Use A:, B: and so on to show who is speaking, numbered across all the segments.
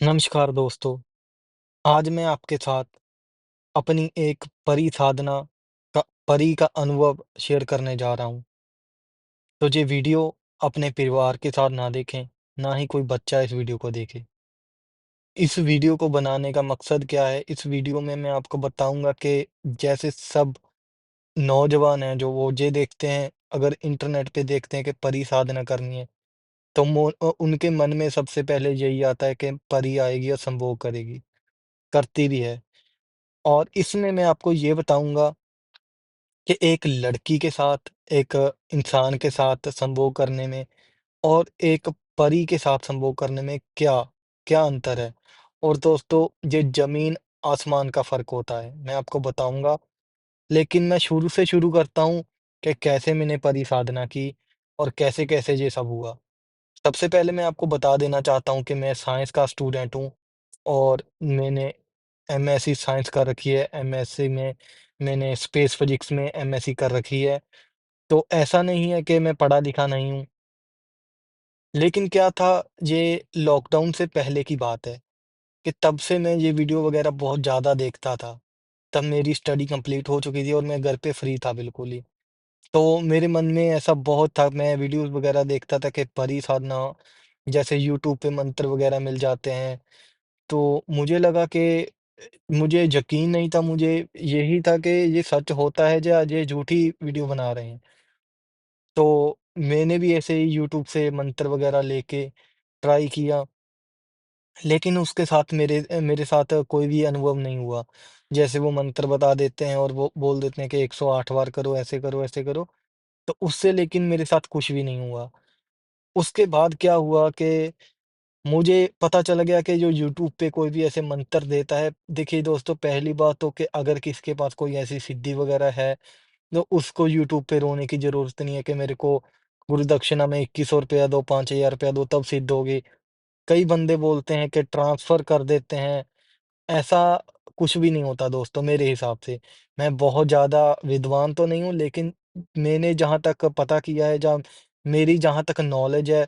A: नमस्कार दोस्तों, आज मैं आपके साथ अपनी एक परी का अनुभव शेयर करने जा रहा हूँ। तो ये वीडियो अपने परिवार के साथ ना देखें, ना ही कोई बच्चा इस वीडियो को देखे। इस वीडियो को बनाने का मकसद क्या है? इस वीडियो में मैं आपको बताऊँगा कि जैसे सब नौजवान हैं जो वो ये देखते हैं, अगर इंटरनेट पे देखते हैं कि परी साधना करनी है, तो उनके मन में सबसे पहले यही आता है कि परी आएगी और संभोग करेगी, करती भी है। और इसमें मैं आपको ये बताऊँगा कि एक लड़की के साथ, एक इंसान के साथ संभोग करने में और एक परी के साथ संभोग करने में क्या, क्या अंतर है? और दोस्तों ये ज़मीन-आसमान का फ़र्क होता है, मैं आपको बताऊँगा। लेकिन मैं शुरू से शुरू करता हूँ कि कैसे मैंने परी साधना की और कैसे-कैसे ये सब हुआ। सबसे पहले मैं आपको बता देना चाहता हूँ कि मैं साइंस का स्टूडेंट हूँ और मैंने एमएससी साइंस कर रखी है। एमएससी में मैंने स्पेस फिजिक्स में एमएससी कर रखी है। तो ऐसा नहीं है कि मैं पढ़ा-लिखा नहीं हूँ। लेकिन क्या था, ये लॉकडाउन से पहले की बात है कि तब से मैं ये वीडियो वगैरह बहुत ज़्यादा देखता था। तब मेरी स्टडी कंप्लीट हो चुकी थी और मैं घर पे फ्री था बिल्कुल ही। तो मेरे मन में ऐसा बहुत था, मैं वीडियोज़ वगैरह देखता था कि परी साधना, जैसे यूट्यूब पे मंत्र वगैरह मिल जाते हैं। तो मुझे लगा कि मुझे यकीन नहीं था, मुझे यही था कि ये सच होता है या ये झूठी वीडियो बना रहे हैं। तो मैंने भी ऐसे ही यूट्यूब से मंत्र वगैरह लेके ट्राई किया, लेकिन उसके साथ मेरे साथ कोई भी अनुभव नहीं हुआ। जैसे वो मंत्र बता देते हैं और वो बोल देते हैं कि 108 बार करो, ऐसे करो, ऐसे करो। तो उससे लेकिन मेरे साथ कुछ भी नहीं हुआ। उसके बाद क्या हुआ कि मुझे पता चल गया कि जो यूट्यूब पे कोई भी ऐसे मंत्र देता है, देखिए दोस्तों, पहली बात तो कि अगर किसी के पास कोई ऐसी सिद्धि वगैरह है, तो उसको यूट्यूब पे रोने की ज़रूरत नहीं है कि मेरे को गुरुदक्षिणा में 2100 रुपया दो, 5000 रुपया दो तब सिद्ध होगी। कई बंदे बोलते हैं कि ट्रांसफ़र कर देते हैं, ऐसा कुछ भी नहीं होता दोस्तों मेरे हिसाब से। मैं बहुत ज़्यादा विद्वान तो नहीं हूँ, लेकिन मैंने जहाँ तक पता किया है, जहाँ मेरी जहाँ तक नॉलेज है,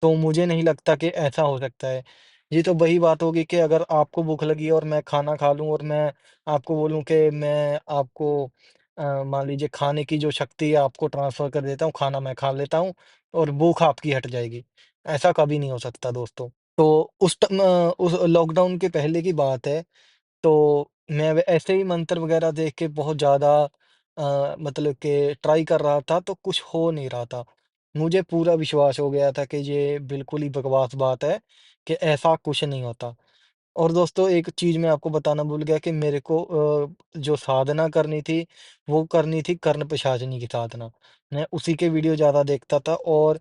A: तो मुझे नहीं लगता कि ऐसा हो सकता है। ये तो वही बात होगी कि अगर आपको भूख लगी है और मैं खाना खा लूँ और मैं आपको बोलूँ कि मैं आपको मान लीजिए खाने की जो शक्ति है आपको ट्रांसफ़र कर देता हूँ, खाना मैं खा लेता हूँ और भूख आपकी हट जाएगी। ऐसा कभी नहीं हो सकता दोस्तों। तो उस लॉकडाउन के पहले की बात है, तो मैं ऐसे ही मंत्र वगैरह देख के बहुत ज़्यादा मतलब कि ट्राई कर रहा था, तो कुछ हो नहीं रहा था। मुझे पूरा विश्वास हो गया था कि ये बिल्कुल ही बकवास बात है, कि ऐसा कुछ नहीं होता। और दोस्तों एक चीज़ मैं आपको बताना भूल गया कि मेरे को जो साधना करनी थी, वो करनी थी कर्णपिशाचिनी की साधना। मैं उसी के वीडियो ज़्यादा देखता था और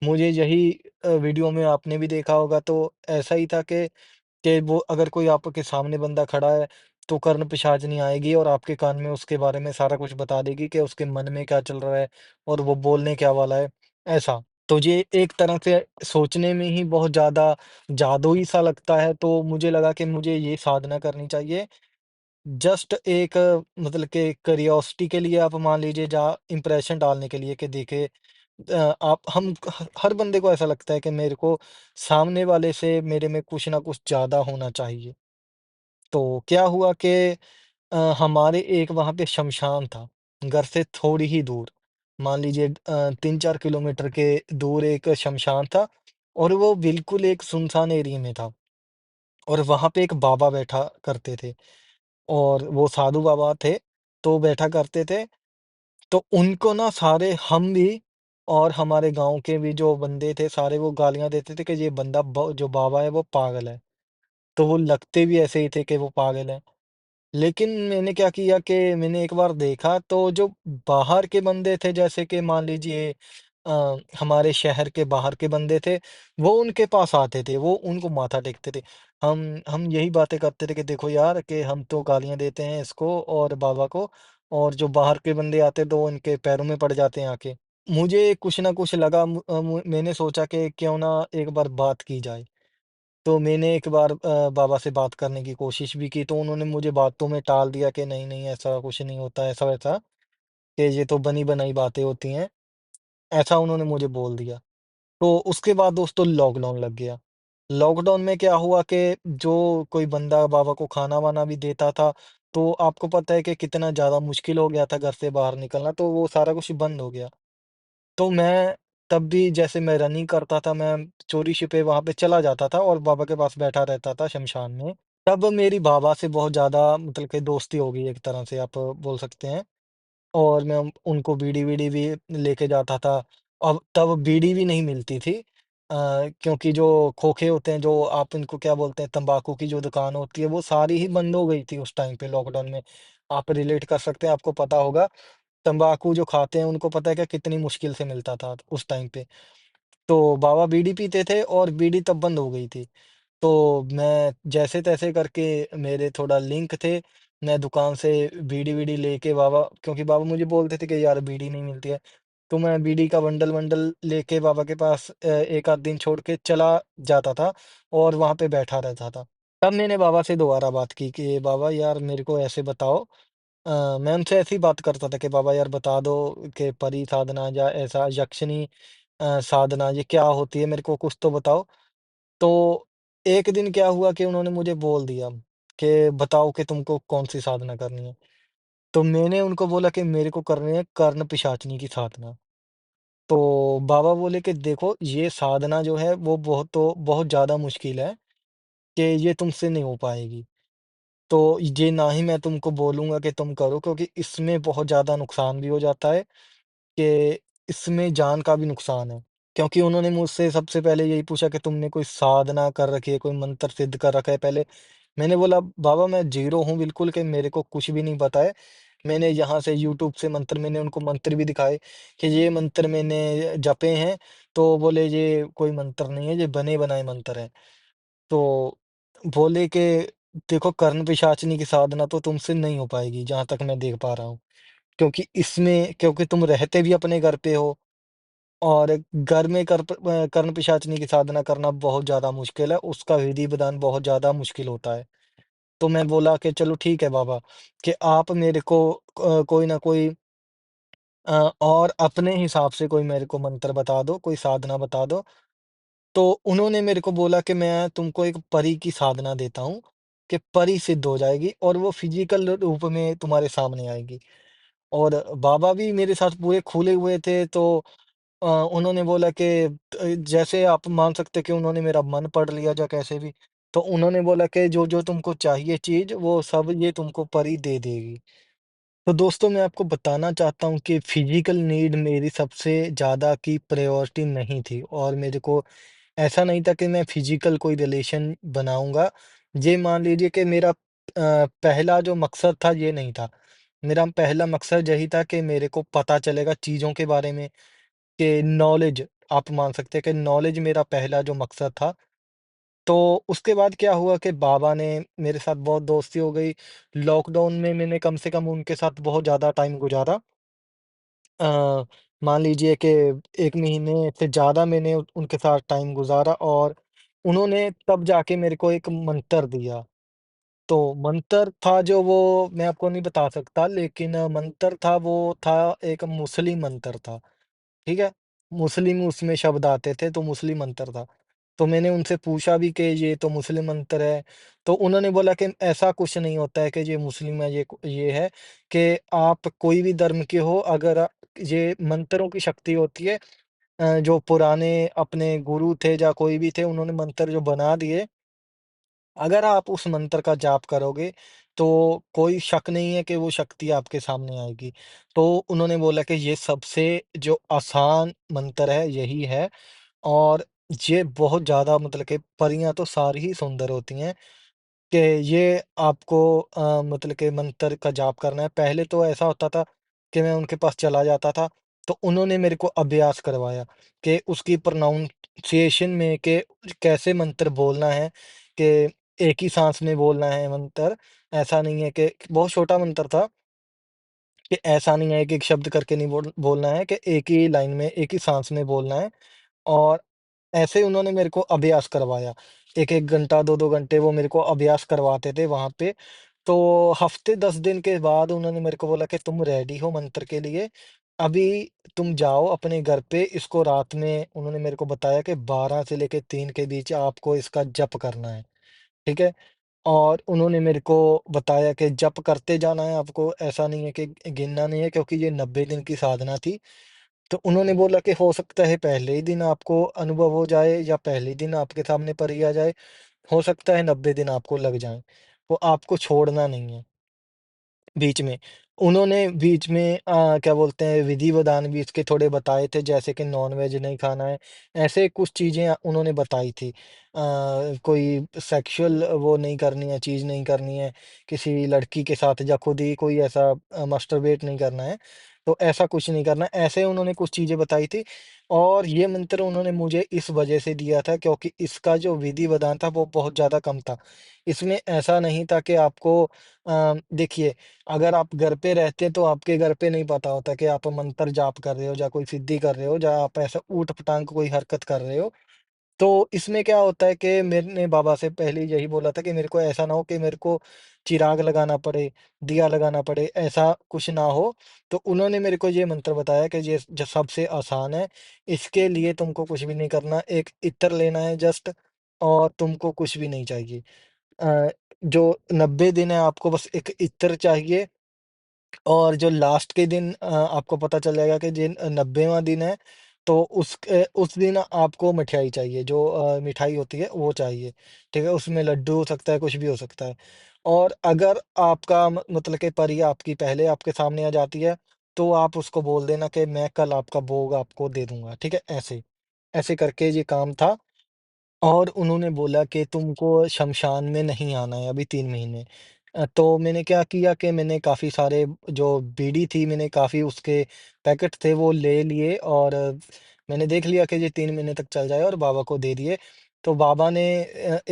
A: मुझे यही वीडियो में आपने भी देखा होगा, तो ऐसा ही था कि वो अगर कोई आपके सामने बंदा खड़ा है, तो कर्णपिशाचिनी आएगी और आपके कान में उसके बारे में सारा कुछ बता देगी कि उसके मन में क्या चल रहा है और वो बोलने क्या वाला है, ऐसा। तो ये एक तरह से सोचने में ही बहुत ज़्यादा जादुई सा लगता है, तो मुझे लगा कि मुझे ये साधना करनी चाहिए। जस्ट एक मतलब कि क्यूरियोसिटी के लिए, आप मान लीजिए, जहाँ इंप्रेशन डालने के लिए कि देखिए, आप हम हर बंदे को ऐसा लगता है कि मेरे को सामने वाले से मेरे में कुछ ना कुछ ज़्यादा होना चाहिए। तो क्या हुआ कि हमारे एक वहाँ पे श्मशान था, घर से थोड़ी ही दूर। मान लीजिए 3-4 किलोमीटर के दूर एक श्मशान था और वो बिल्कुल एक सुनसान एरिया में था और वहाँ पे एक बाबा बैठा करते थे और वो साधु बाबा थे, तो बैठा करते थे। तो उनको ना सारे हम भी और हमारे गाँव के भी जो बंदे थे, सारे वो गालियाँ देते थे कि ये बंदा जो बाबा है वो पागल है। तो वो लगते भी ऐसे ही थे कि वो पागल हैं। लेकिन मैंने क्या किया कि मैंने एक बार देखा, तो जो बाहर के बंदे थे, जैसे कि मान लीजिए हमारे शहर के बाहर के बंदे थे, वो उनके पास आते थे, वो उनको माथा टेकते थे। हम यही बातें करते थे कि देखो यार, कि हम तो गालियाँ देते हैं इसको और बाबा को, और जो बाहर के बंदे आते तो उनके पैरों में पड़ जाते हैं आके। मुझे कुछ ना कुछ लगा, मैंने सोचा कि क्यों ना एक बार बात की जाए। तो मैंने एक बार बाबा से बात करने की कोशिश भी की, तो उन्होंने मुझे बातों में टाल दिया कि नहीं, नहीं, ऐसा कुछ नहीं होता, ऐसा-वैसा, कि ये तो बनी-बनाई बातें होती हैं, ऐसा उन्होंने मुझे बोल दिया। तो उसके बाद दोस्तों लॉकडाउन लग गया। लॉकडाउन में क्या हुआ कि जो कोई बंदा बाबा को खाना-वाना भी देता था, तो आपको पता है कि कितना ज़्यादा मुश्किल हो गया था घर से बाहर निकलना, तो वो सारा कुछ बंद हो गया। तो मैं तब भी जैसे मैं रनिंग करता था, मैं चोरी-छिपे वहाँ पे चला जाता था और बाबा के पास बैठा रहता था शमशान में। तब मेरी बाबा से बहुत ज़्यादा मतलब कि दोस्ती हो गई एक तरह से आप बोल सकते हैं। और मैं उनको बीड़ी-वीड़ी भी लेके जाता था। अब तब बीड़ी भी नहीं मिलती थी क्योंकि जो खोखे होते हैं, जो आप इनको क्या बोलते हैं, तम्बाकू की जो दुकान होती है, वो सारी ही बंद हो गई थी उस टाइम पे लॉकडाउन में। आप रिलेट कर सकते हैं, आपको पता होगा, तम्बाकू जो खाते हैं, उनको पता है कि कितनी मुश्किल से मिलता था उस टाइम पे। तो बाबा बीड़ी पीते थे और बीड़ी तब बंद हो गई थी। तो मैं जैसे-तैसे करके मेरे थोड़ा लिंक थे, मैं दुकान से बीड़ी-वीड़ी लेके बाबा क्योंकि बाबा मुझे बोलते थे कि यार बीड़ी नहीं मिलती है, तो मैं बीड़ी का बंडल-वंडल लेके बाबा के पास 1 आध दिन छोड़ के चला जाता था और वहाँ पे बैठा रहता था। तब मैंने बाबा से दोबारा बात की कि बाबा यार मेरे को ऐसे बताओ मैं उनसे ऐसे ही बात करता था कि बाबा यार बता दो कि परी साधना या ऐसा यक्षिणी साधना ये क्या होती है? मेरे को कुछ तो बताओ। तो एक दिन क्या हुआ कि उन्होंने मुझे बोल दिया कि बताओ कि तुमको कौन-सी साधना करनी है? तो मैंने उनको बोला कि मेरे को करनी है कर्ण पिशाचिनी की साधना। तो बाबा बोले कि देखो ये साधना जो है वो बहुत ज़्यादा मुश्किल है कि ये तुमसे नहीं हो पाएगी। तो ये ना ही मैं तुमको बोलूँगा कि तुम करो क्योंकि इसमें बहुत ज़्यादा नुकसान भी हो जाता है कि इसमें जान का भी नुकसान है। क्योंकि उन्होंने मुझसे सबसे पहले यही पूछा कि तुमने कोई साधना कर रखी है, कोई मंत्र सिद्ध कर रखा है पहले? मैंने बोला बाबा मैं ज़ीरो हूँ बिल्कुल कि मेरे को कुछ भी नहीं पता है। मैंने यहाँ से यूट्यूब से मंत्र मैंने उनको मंत्र भी दिखाए कि ये मंत्र मैंने जपे हैं, तो बोले ये कोई मंत्र नहीं है, ये बने-बनाए मंत्र हैं। तो बोले कि देखो कर्ण पिशाचिनी की साधना तो तुमसे नहीं हो पाएगी, जहाँ तक मैं देख पा रहा हूँ। क्योंकि तुम रहते भी अपने घर पे हो और घर में कर्ण पिशाचिनी की साधना करना बहुत ज़्यादा मुश्किल है, उसका विधि-विधान बहुत ज़्यादा मुश्किल होता है। तो मैं बोला कि चलो ठीक है बाबा, कि आप मेरे को कोई ना कोई और अपने हिसाब से कोई मेरे को मंत्र बता दो, कोई साधना बता दो। तो उन्होंने मेरे को बोला कि मैं तुमको एक परी की साधना देता हूँ, कि परी सिद्ध हो जाएगी और वो फिज़िकल रूप में तुम्हारे सामने आएगी। और बाबा भी मेरे साथ पूरे खुले हुए थे, तो उन्होंने बोला कि जैसे आप मान सकते हैं कि उन्होंने मेरा मन पढ़ लिया या कैसे भी। तो उन्होंने बोला कि जो-जो तुमको चाहिए चीज़, वो सब ये तुमको परी दे देगी। तो दोस्तों मैं आपको बताना चाहता हूँ कि फिज़िकल नीड मेरी सबसे ज़्यादा की प्रायोरिटी नहीं थी और मेरे को ऐसा नहीं था कि मैं फिज़िकल कोई रिलेशन बनाऊँगा। ये मान लीजिए कि मेरा पहला जो मकसद था ये नहीं था। मेरा पहला मकसद यही था कि मेरे को पता चलेगा चीज़ों के बारे में, कि नॉलेज आप मान सकते हैं कि नॉलेज मेरा पहला जो मकसद था। तो उसके बाद क्या हुआ कि बाबा ने मेरे साथ बहुत दोस्ती हो गई। लॉकडाउन में मैंने कम से कम उनके साथ बहुत ज़्यादा टाइम गुज़ारा। अ, मान लीजिए कि 1 महीने से ज़्यादा मैंने उनके साथ टाइम गुज़ारा और उन्होंने तब जाके मेरे को एक मंत्र दिया। तो मंत्र था जो वो मैं आपको नहीं बता सकता लेकिन मंत्र था वो था एक मुस्लिम मंत्र था। ठीक है? मुस्लिम उसमें शब्द आते थे, तो मुस्लिम मंत्र था। तो मैंने उनसे पूछा भी कि ये तो मुस्लिम मंत्र है, तो उन्होंने बोला कि ऐसा कुछ नहीं होता है कि ये मुस्लिम है, ये है कि आप कोई भी धर्म के हो, अगर ये मंत्रों की शक्ति होती है जो पुराने अपने गुरु थे या कोई भी थे, उन्होंने मंत्र जो बना दिए, अगर आप उस मंत्र का जाप करोगे, तो कोई शक नहीं है कि वो शक्ति आपके सामने आएगी। तो उन्होंने बोला कि ये सबसे जो आसान मंत्र है, यही है और ये बहुत ज़्यादा मतलब कि परियाँ तो सारी ही सुंदर होती हैं कि ये आपको मतलब कि मंत्र का जाप करना है। पहले तो ऐसा होता था कि मैं उनके पास चला जाता था, तो उन्होंने मेरे को अभ्यास करवाया कि उसकी प्रोनाउंसिएशन में कि कैसे मंत्र बोलना है, कि एक ही साँस में बोलना है मंत्र। ऐसा नहीं है कि बहुत छोटा मंत्र था कि ऐसा नहीं है, एक-एक शब्द करके नहीं बोलना है कि एक ही लाइन में, एक ही साँस में बोलना है। और ऐसे उन्होंने मेरे को अभ्यास करवाया। 1-1 घंटा, 2-2 घंटे वो मेरे को अभ्यास करवाते थे वहाँ पे। तो हफ़्ते 10 दिन के बाद उन्होंने मेरे को बोला कि तुम रेडी हो मंत्र के लिए? अभी तुम जाओ अपने घर पे, इसको रात में उन्होंने मेरे को बताया कि 12 से लेके 3 के बीच आपको इसका जप करना है, ठीक है? और उन्होंने मेरे को बताया कि जप करते जाना है आपको, ऐसा नहीं है कि गिनना नहीं है, क्योंकि ये 90 दिन की साधना थी। तो उन्होंने बोला कि हो सकता है पहले ही दिन आपको अनुभव हो जाए या पहले ही दिन आपके सामने परी आ जाए, हो सकता है 90 दिन आपको लग जाएँ। वो आपको छोड़ना नहीं है। बीच में, उन्होंने बीच में क्या बोलते हैं विधि-विधान भी इसके थोड़े बताए थे, जैसे कि नॉन-वेज नहीं खाना है, ऐसे कुछ चीज़ें उन्होंने बताई थी। कोई सेक्सुअल वो नहीं करनी है, चीज़ नहीं करनी है, किसी लड़की के साथ या खुद ही कोई ऐसा मास्टरबेट नहीं करना है, तो ऐसा कुछ नहीं करना है, ऐसे उन्होंने कुछ चीज़ें बताई थी। और ये मंत्र उन्होंने मुझे इस वजह से दिया था क्योंकि इसका जो विधि-विधान था वो बहुत ज़्यादा कम था। इसमें ऐसा नहीं था कि आपको देखिए, अगर आप घर पे रहते तो आपके घर पे नहीं पता होता कि आप मंत्र जाप कर रहे हो या कोई सिद्धि कर रहे हो या आप ऐसा ऊट-पटांग कोई हरकत कर रहे हो। तो इसमें क्या होता है कि मैंने बाबा से पहले यही बोला था कि मेरे को ऐसा ना हो कि मेरे को चिराग लगाना पड़े, दिया लगाना पड़े, ऐसा कुछ ना हो। तो उन्होंने मेरे को ये मंत्र बताया कि ये जो सबसे आसान है, इसके लिए तुमको कुछ भी नहीं करना, एक इत्र लेना है जस्ट, और तुमको कुछ भी नहीं चाहिए। अ, जो 90 दिन है आपको बस एक इत्र चाहिए, और जो लास्ट के दिन आपको पता चल जाएगा कि जिन 90वाँ दिन है, तो उस दिन आपको मिठाई चाहिए, जो मिठाई होती है वो चाहिए, ठीक है? उसमें लड्डू हो सकता है, कुछ भी हो सकता है। और अगर आपका मतलब कि परी आपकी पहले आपके सामने आ जाती है, तो आप उसको बोल देना कि मैं कल आपका भोग आपको दे दूँगा, ठीक है? ऐसे, ऐसे करके ये काम था। और उन्होंने बोला कि तुमको शमशान में नहीं आना है अभी 3 महीने। तो मैंने क्या किया कि मैंने काफ़ी सारे जो बीड़ी थी, मैंने काफ़ी उसके पैकेट थे वो ले लिए, और मैंने देख लिया कि ये 3 महीने तक चल जाए, और बाबा को दे दिए। तो बाबा ने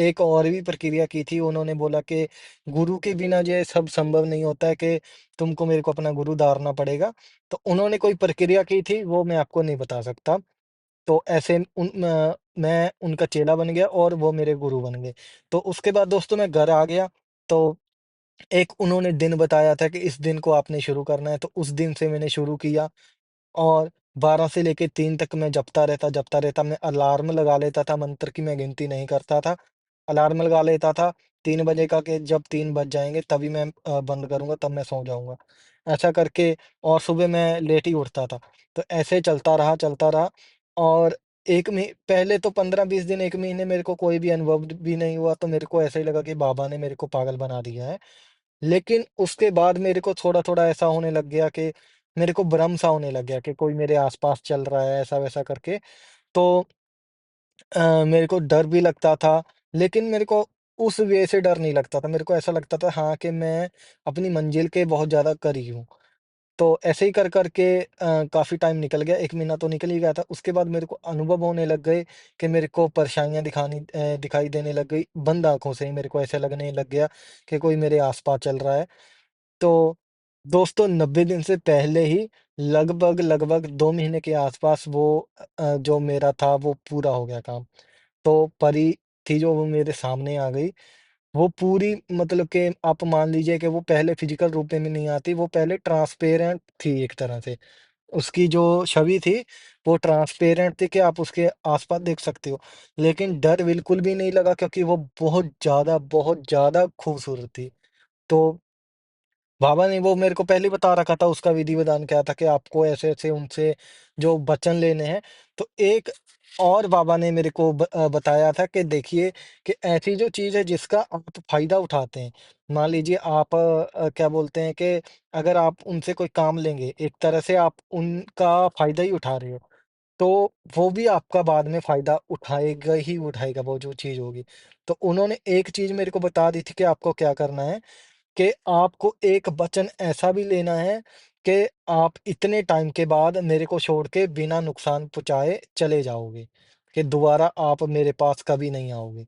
A: एक और भी प्रक्रिया की थी, उन्होंने बोला कि गुरु के बिना ये सब संभव नहीं होता है कि तुमको मेरे को अपना गुरु धारना पड़ेगा। तो उन्होंने कोई प्रक्रिया की थी, वो मैं आपको नहीं बता सकता। तो ऐसे मैं उनका चेला बन गया और वो मेरे गुरु बन गए। तो उसके बाद दोस्तों मैं घर आ गया, तो एक उन्होंने दिन बताया था कि इस दिन को आपने शुरू करना है, तो उस दिन से मैंने शुरू किया, और 12 से लेके 3 तक मैं जपता रहता। मैं अलार्म लगा लेता था, मंत्र की मैं गिनती नहीं करता था। अलार्म लगा लेता था 3 बजे का, कि जब 3 बज जाएँगे तभी मैं बंद करूँगा, तब मैं सो जाऊँगा। ऐसा करके, और सुबह मैं लेट ही उठता था। तो ऐसे चलता रहा, और 1 मही पहले तो 15-20 दिन 1 महीने मेरे को कोई भी अनुभव भी नहीं हुआ, तो मेरे को ऐसा ही लगा कि बाबा ने मेरे को पागल बना दिया है। लेकिन उसके बाद मेरे को थोड़ा-थोड़ा ऐसा होने लग गया कि मेरे को भ्रम सा होने लग गया कि कोई मेरे आस-पास चल रहा है, ऐसा-वैसा करके। तो मेरे को डर भी लगता था, लेकिन मेरे को उस वे से डर नहीं लगता था। मेरे को ऐसा लगता था हाँ, कि मैं अपनी मंज़िल के बहुत ज़्यादा करीब हूँ। तो ऐसे ही कर के काफ़ी टाइम निकल गया, 1 महीना तो निकल ही गया था। उसके बाद मेरे को अनुभव होने लग गए कि मेरे को परेशानियाँ दिखाई देने लग गई। बंद आँखों से ही मेरे को ऐसा लगने लग गया कि कोई मेरे आस-पास चल रहा है। तो दोस्तों 90 दिन से पहले ही लगभग 2 महीने के आस-पास वो जो मेरा था वो पूरा हो गया काम। तो परी थी जो वो मेरे सामने आ गई। वो पूरी मतलब कि आप मान लीजिए कि वो पहले फिज़िकल रूप में नहीं आती, वो पहले ट्रांसपेरेंट थी एक तरह से। उसकी जो छवि थी, वो ट्रांसपेरेंट थी कि आप उसके आस-पास देख सकते हो। लेकिन डर बिल्कुल भी नहीं लगा, क्योंकि वो बहुत ज़्यादा खूबसूरत थी। तो बाबा ने वो मेरे को पहले ही बता रखा था, उसका विधि-विधान क्या था कि आपको ऐसे-ऐसे उनसे जो वचन लेने हैं। तो एक और बाबा ने मेरे को बताया था कि देखिए, कि ऐसी जो चीज़ है जिसका आप फ़ायदा उठाते हैं। मान लीजिए आप क्या बोलते हैं कि अगर आप उनसे कोई काम लेंगे, एक तरह से आप उनका फ़ायदा ही उठा रहे हो। तो वो भी आपका बाद में फ़ायदा उठाएगा ही उठाएगा, वो जो चीज़ होगी। तो उन्होंने एक चीज़ मेरे को बता दी थी कि आपको क्या करना है, कि आपको एक वचन ऐसा भी लेना है कि आप इतने टाइम के बाद मेरे को छोड़ के बिना नुकसान पहुँचाए चले जाओगे, कि दोबारा आप मेरे पास कभी नहीं आओगे।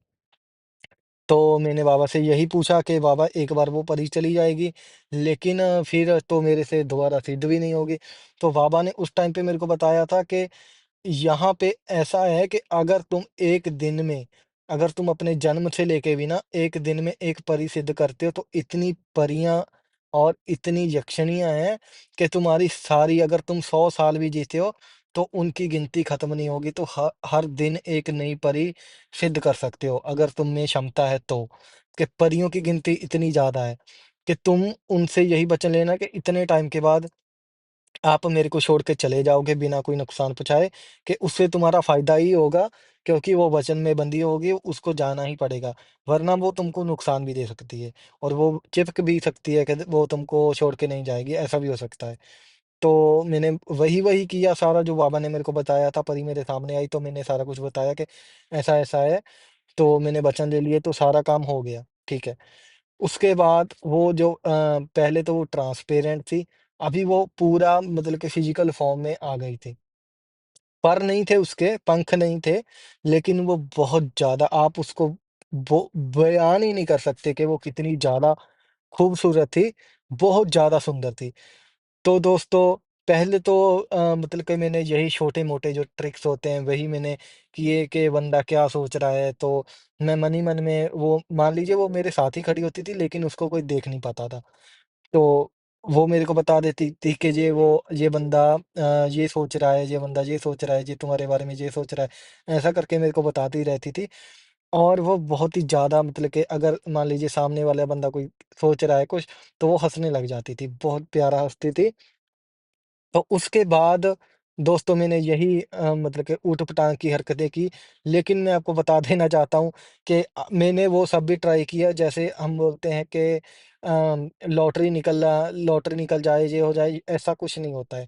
A: तो मैंने बाबा से यही पूछा कि बाबा एक बार वो परी चली जाएगी, लेकिन फिर तो मेरे से दोबारा सिद्ध भी नहीं होगी। तो बाबा ने उस टाइम पे मेरे को बताया था कि यहाँ पे ऐसा है कि अगर तुम अपने जन्म से लेके भी ना 1 दिन में 1 परी सिद्ध करते हो, तो इतनी परियाँ और इतनी यक्षणीय हैं कि तुम्हारी सारी अगर तुम 100 साल भी जीते हो, तो उनकी गिनती खत्म नहीं होगी। तो हर दिन एक नई परी सिद्ध कर सकते हो, अगर तुम में क्षमता है तो। कि परियों की गिनती इतनी ज़्यादा है कि तुम उनसे यही वचन लेना कि इतने टाइम के बाद आप मेरे को छोड़ के चले जाओगे बिना कोई नुकसान पहुँचाए, कि उससे तुम्हारा फ़ायदा ही होगा, क्योंकि वो वचन में बंधी होगी, उसको जाना ही पड़ेगा, वरना वो तुमको नुकसान भी दे सकती है और वो चिपक भी सकती है कि वो तुमको छोड़ के नहीं जाएगी, ऐसा भी हो सकता है। तो मैंने वही-वही किया सारा जो बाबा ने मेरे को बताया था, परी मेरे सामने आई तो मैंने सारा कुछ बताया कि ऐसा-ऐसा है, तो मैंने वचन ले लिए तो सारा काम हो गया, ठीक है। उसके बाद वो जो पहले तो वो ट्रांसपेरेंट थी, अभी वो पूरा मतलब कि फिज़िकल फ़ॉर्म में आ गई थी। पर नहीं थे उसके, पंख नहीं थे, लेकिन वो बहुत ज़्यादा आप उसको बयान ही नहीं कर सकते कि वो कितनी ज़्यादा खूबसूरत थी, बहुत ज़्यादा सुंदर थी। तो दोस्तों, पहले तो मतलब कि मैंने यही छोटे-मोटे जो ट्रिक्स होते हैं, वही मैंने किए कि बंदा क्या सोच रहा है, तो मैं मन ही मन में वो मान लीजिए वो मेरे साथ ही खड़ी होती थी, लेकिन उसको कोई देख नहीं पाता था। तो वो मेरे को बता देती थी कि ये बंदा ये सोच रहा है, ये बंदा ये सोच रहा है, ये तुम्हारे बारे में ये सोच रहा है। ऐसा करके मेरे को बताती रहती थी और वो बहुत ही ज़्यादा मतलब कि अगर मान लीजिए सामने वाला बंदा कोई सोच रहा है कुछ, तो वो हँसने लग जाती थी, बहुत प्यारा हँसती थी। तो उसके बाद दोस्तों मैंने यही मतलब कि ऊट-पटांग की हरकतें की, लेकिन मैं आपको बता देना चाहता हूँ कि मैंने वो सब भी ट्राई किया जैसे हम बोलते हैं कि लॉटरी निकल जाए, ये हो जाए, ऐसा कुछ नहीं होता है।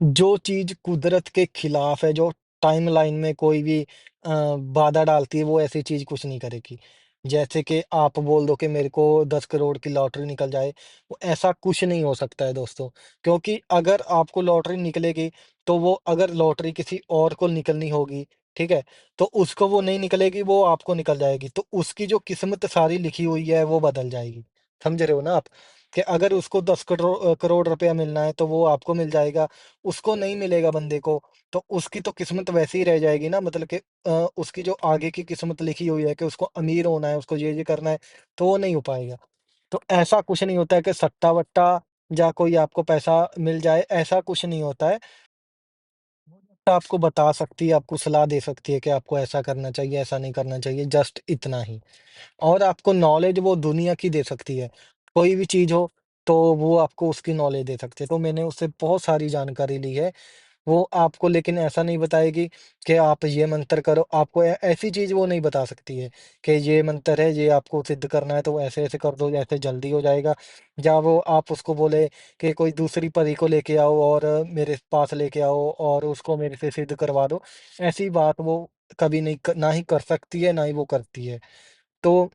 A: जो चीज़ कुदरत के खिलाफ है, जो टाइमलाइन में कोई भी बाधा डालती है, वो ऐसी चीज़ कुछ नहीं करेगी। जैसे कि आप बोल दो कि मेरे को 10 करोड़ की लॉटरी निकल जाए, वो ऐसा कुछ नहीं हो सकता है दोस्तों। क्योंकि अगर आपको लॉटरी निकलेगी, तो वो अगर लॉटरी किसी और को निकलनी होगी, ठीक है? तो उसको वो नहीं निकलेगी, वो आपको निकल जाएगी। तो उसकी जो किस्मत सारी लिखी हुई है, वो बदल जाएगी। समझ रहे हो ना आप? कि अगर उसको 10 करोड़ रुपया मिलना है, तो वो आपको मिल जाएगा। उसको नहीं मिलेगा बंदे को, तो उसकी तो किस्मत वैसे ही रह जाएगी ना मतलब कि उसकी जो आगे की किस्मत लिखी हुई है कि उसको अमीर होना है, उसको ये करना है, तो वो नहीं हो पाएगा। तो ऐसा कुछ नहीं होता है कि सट्टा-वट्टा या कोई आपको पैसा मिल जाए, ऐसा कुछ नहीं होता है। वो जस्ट आपको बता सकती है, आपको सलाह दे सकती है कि आपको ऐसा करना चाहिए, ऐसा नहीं करना चाहिए, जस्ट इतना ही। और आपको नॉलेज वो दुनिया की दे सकती है। कोई भी चीज़ हो, तो वो आपको उसकी नॉलेज दे सकती है। तो मैंने उससे बहुत सारी जानकारी ली है। वो आपको लेकिन ऐसा नहीं बताएगी कि आप ये मंत्र करो, आपको ऐसी चीज़ वो नहीं बता सकती है कि ये मंत्र है, ये आपको सिद्ध करना है तो ऐसे-ऐसे कर दो, ऐसे जल्दी हो जाएगा। या वो आप उसको बोले कि कोई दूसरी परी को लेके आओ और मेरे पास लेके आओ और उसको मेरे से सिद्ध करवा दो। ऐसी बात वो कभी नहीं ना ही कर सकती है, ना ही वो करती है। तो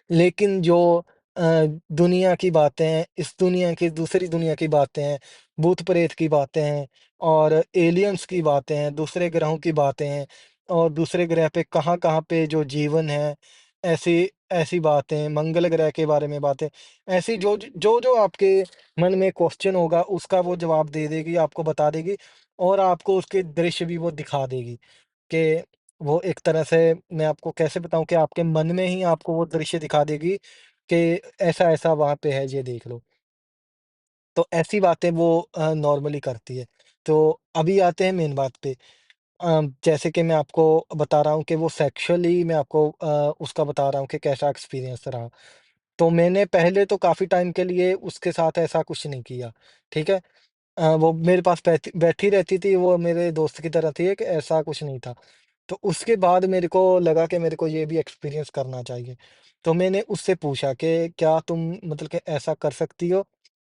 A: लेकिन जो दुनिया की बातें हैं, इस दुनिया की दूसरी दुनिया की बातें हैं, भूत-प्रेत की बातें हैं और एलियंस की बातें हैं, दूसरे ग्रहों की बातें हैं और दूसरे ग्रह पे कहाँ-कहाँ पे जो जीवन है, ऐसी ऐसी बातें, मंगल ग्रह के बारे में बातें, ऐसी जो आपके मन में क्वेश्चन होगा, उसका वो जवाब दे देगी, आपको बता देगी और आपको उसके दृश्य भी वो दिखा देगी। कि वो एक तरह से मैं आपको कैसे बताऊँ कि आपके मन में ही आपको वो दृश्य दिखा देगी कि ऐसा-ऐसा वहाँ पे है, ये देख लो। तो ऐसी बातें वो नॉर्मली करती है। तो अभी आते हैं मेन बात पे। जैसे कि मैं आपको बता रहा हूँ कि वो सेक्सुअली मैं आपको उसका बता रहा हूँ कि कैसा एक्सपीरियंस रहा। तो मैंने पहले तो काफ़ी टाइम के लिए उसके साथ ऐसा कुछ नहीं किया, ठीक है? वो मेरे पास बैठी रहती थी, वो मेरे दोस्त की तरह थी, कि ऐसा कुछ नहीं था। तो उसके बाद मेरे को लगा कि मेरे को ये भी एक्सपीरियंस करना चाहिए। तो मैंने उससे पूछा कि क्या तुम मतलब कि ऐसा कर सकती हो?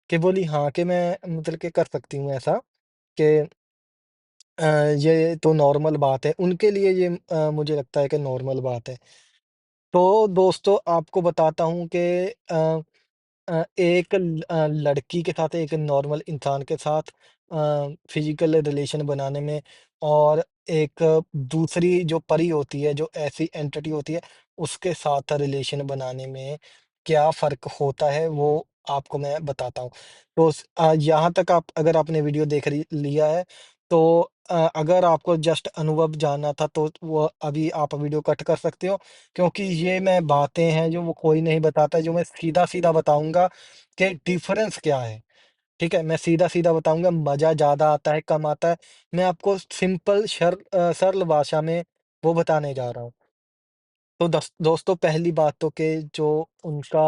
A: कि बोली हाँ, कि मैं मतलब कि कर सकती हूँ ऐसा कि अ, ये तो नॉर्मल बात है। उनके लिए ये मुझे लगता है कि नॉर्मल बात है। तो दोस्तों आपको बताता हूँ कि एक लड़की के साथ एक नॉर्मल इंसान के साथ फिजिकल रिलेशन बनाने में और एक दूसरी जो परी होती है, जो ऐसी एंटिटी होती है, उसके साथ रिलेशन बनाने में क्या फ़र्क होता है, वो आपको मैं बताता हूँ। तो यहाँ तक आप अगर आपने वीडियो देख री लिया है, तो अगर आपको जस्ट अनुभव जानना था तो वो अभी आप वीडियो कट कर सकते हो, क्योंकि ये मैं बातें हैं जो वो कोई नहीं बताता, जो मैं सीधा-सीधा बताऊँगा कि डिफ़रेंस क्या है, ठीक है? मैं सीधा-सीधा बताऊँगा, मज़ा ज़्यादा आता है, कम आता है। मैं आपको सिंपल सरल भाषा में वो बताने जा रहा हूँ। तो दोस्तों, पहली बात तो कि जो उनका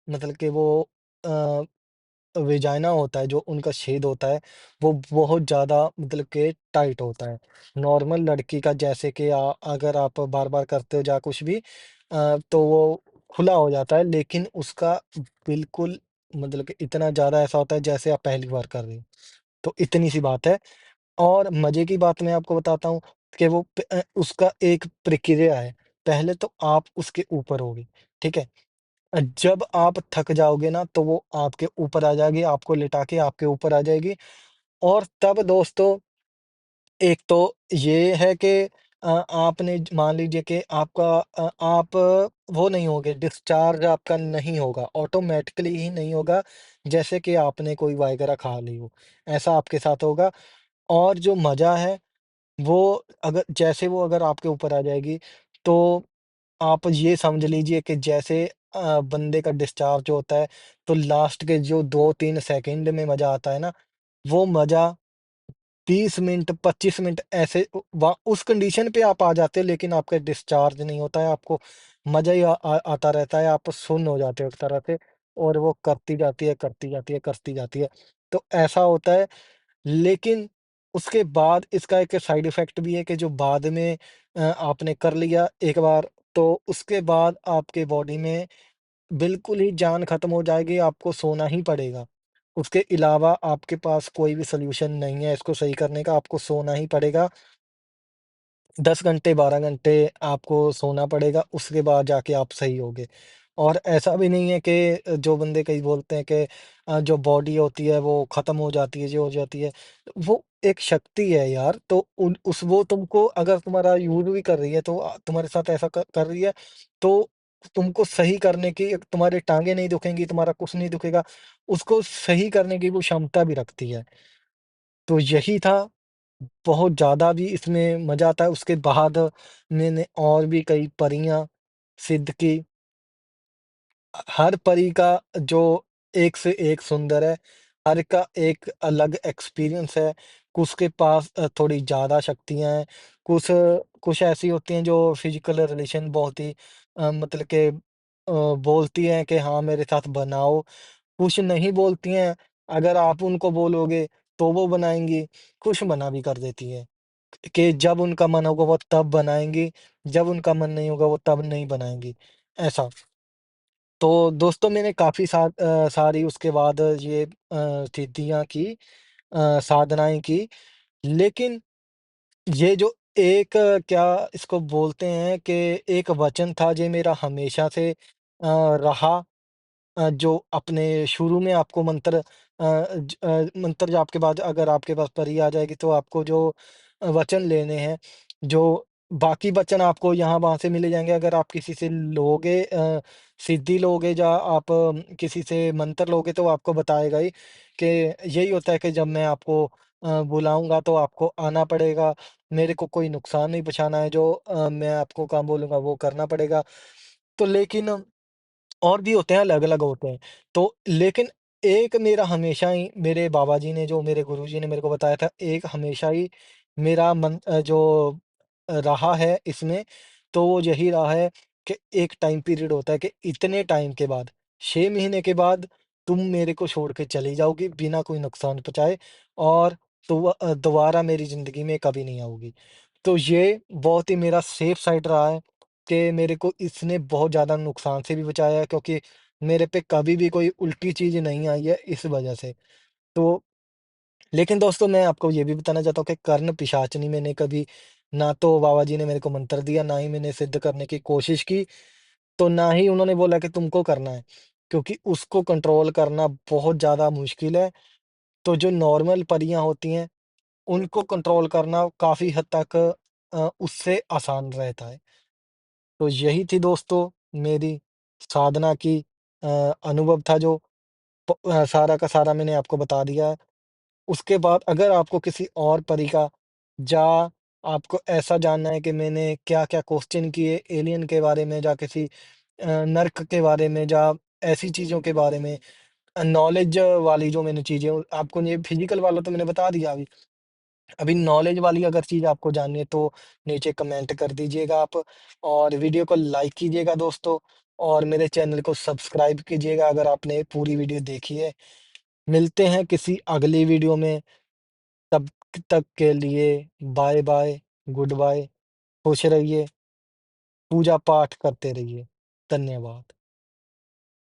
A: मतलब कि वो अ वेजाइना होता है, जो उनका छेद होता है, वो बहुत ज़्यादा मतलब कि टाइट होता है। नॉर्मल लड़की का जैसे कि अगर आप बार-बार करते हो या कुछ भी तो वो खुला हो जाता है, लेकिन उसका बिल्कुल मतलब कि इतना ज़्यादा ऐसा होता है जैसे आप पहली बार कर रहे हो। तो इतनी-सी बात है। और मज़े की बात मैं आपको बताता हूँ कि उसका एक प्रक्रिया है। पहले तो आप उसके ऊपर होगे, ठीक है? जब आप थक जाओगे ना, तो वो आपके ऊपर आ जाएगी, आपको लिटा के आपके ऊपर आ जाएगी। और तब दोस्तों, एक तो ये है कि आपने मान लीजिए कि आप वो नहीं होगे, डिस्चार्ज आपका नहीं होगा, ऑटोमैटिकली ही नहीं होगा, जैसे कि आपने कोई वगैरह खा ली हो, ऐसा आपके साथ होगा। और जो मज़ा है, वो अगर आपके ऊपर आ जाएगी, तो आप ये समझ लीजिए कि जैसे बंदे का डिस्चार्ज होता है, तो लास्ट के जो 2-3 सेकंड में मज़ा आता है ना, वो मज़ा 30 मिनट, 25 मिनट ऐसे उस कंडीशन पे आप आ जाते हो, लेकिन आपका डिस्चार्ज नहीं होता है, आपको मज़ा ही आता रहता है, आप सुन्न हो जाते हो एक तरह से, और वो करती जाती है, करती जाती है, करती जाती है। तो ऐसा होता है, लेकिन उसके बाद इसका एक साइड इफ़ेक्ट भी है कि जो बाद में आपने कर लिया एक बार, तो उसके बाद आपके बॉडी में बिल्कुल ही जान खत्म हो जाएगी, आपको सोना ही पड़ेगा। उसके अलावा आपके पास कोई भी सॉल्यूशन नहीं है इसको सही करने का, आपको सोना ही पड़ेगा। 10 घंटे, 12 घंटे आपको सोना पड़ेगा, उसके बाद जाके आप सही होगे। और ऐसा भी नहीं है कि जो बंदे कई बोलते हैं कि जो बॉडी होती है वो ख़त्म हो जाती है, ये हो जाती है। वो एक शक्ति है यार, तो उन उस वो तुमको अगर तुम्हारा यूज़ भी कर रही है, तो तुम्हारे साथ ऐसा कर रही है, तो तुमको सही करने की तुम्हारी टाँगें नहीं दुखेंगी, तुम्हारा कुछ नहीं दुखेगा, उसको सही करने की वो क्षमता भी रखती है। तो यही था, बहुत ज़्यादा भी इसमें मज़ा आता है। उसके बाद मैंने और भी कई परियाँ सिद्ध की। हर परी का जो एक से एक सुंदर है, हर का एक अलग एक्सपीरियंस है। कुछ के पास थोड़ी ज़्यादा शक्तियाँ हैं, कुछ कुछ ऐसी होती हैं जो फिज़िकल रिलेशन बहुत ही मतलब कि बोलती हैं कि हाँ, मेरे साथ बनाओ, कुछ नहीं बोलती हैं, अगर आप उनको बोलोगे तो वो बनाएँगी, कुछ मना भी कर देती हैं। कि जब उनका मन होगा वो तब बनाएँगी, जब उनका मन नहीं होगा वो तब नहीं बनाएँगी, ऐसा। तो दोस्तों, मैंने काफ़ी सारी उसके बाद ये सिद्धियाँ की, साधनाएँ की, लेकिन ये जो एक क्या इसको बोलते हैं कि एक वचन था जो मेरा हमेशा से रहा, जो अपने शुरू में आपको मंत्र जाप के बाद अगर आपके पास परी आ जाएगी, तो आपको जो वचन लेने हैं, जो बाकी वचन आपको यहाँ-वहाँ से मिले जाएँगे, अगर आप किसी से लोगे सिद्धि लोगे या आप किसी से मंत्र लोगे, तो वो आपको बताएगा ही कि यही होता है कि जब मैं आपको बुलाऊँगा तो आपको आना पड़ेगा, मेरे को कोई नुकसान नहीं पहुँचाना है, जो मैं आपको काम बोलूँगा वो करना पड़ेगा। तो लेकिन और भी होते हैं, अलग-अलग होते हैं। तो लेकिन एक मेरा हमेशा ही मेरे बाबा जी ने, जो मेरे गुरुजी ने मेरे को बताया था, एक हमेशा ही मेरा जो रहा है इसमें, तो वो यही रहा है कि एक टाइम पीरियड होता है कि इतने टाइम के बाद, 6 महीने के बाद तुम मेरे को छोड़ के चली जाओगी बिना कोई नुकसान पहुँचाए, और दोबारा मेरी ज़िंदगी में कभी नहीं आओगी। तो ये बहुत ही मेरा सेफ साइड रहा है कि मेरे को इसने बहुत ज़्यादा नुकसान से भी बचाया है, क्योंकि मेरे पे कभी भी कोई उल्टी चीज़ नहीं आई है इस वजह से। तो लेकिन दोस्तों, मैं आपको ये भी बताना चाहता हूँ कि कर्ण पिशाचनी मैंने कभी, ना तो बाबा जी ने मेरे को मंत्र दिया, ना ही मैंने सिद्ध करने की कोशिश की, तो ना ही उन्होंने बोला कि तुमको करना है, क्योंकि उसको कंट्रोल करना बहुत ज़्यादा मुश्किल है। तो जो नॉर्मल परियाँ होती हैं, उनको कंट्रोल करना काफ़ी हद तक उससे आसान रहता है। तो यही थी दोस्तों मेरी साधना की अ, अनुभव था, जो सारा का सारा मैंने आपको बता दिया है। उसके बाद अगर आपको किसी और परी का या आपको ऐसा जानना है कि मैंने क्या-क्या क्वेश्चन किए एलियन के बारे में या किसी नर्क के बारे में या ऐसी चीज़ों के बारे में नॉलेज वाली जो मैंने चीज़ें आपको ये फिज़िकल वाला तो मैंने बता दिया अभी। अभी नॉलेज वाली अगर चीज़ आपको जाननी है तो नीचे कमेंट कर दीजिएगा आप और वीडियो को लाइक कीजिएगा दोस्तों और मेरे चैनल को सब्सक्राइब कीजिएगा अगर आपने पूरी वीडियो देखी है। मिलते हैं किसी अगली वीडियो में, तब तक के लिए बाय बाय, गुड बाय, खुश रहिए, पूजा पाठ करते रहिए। धन्यवाद।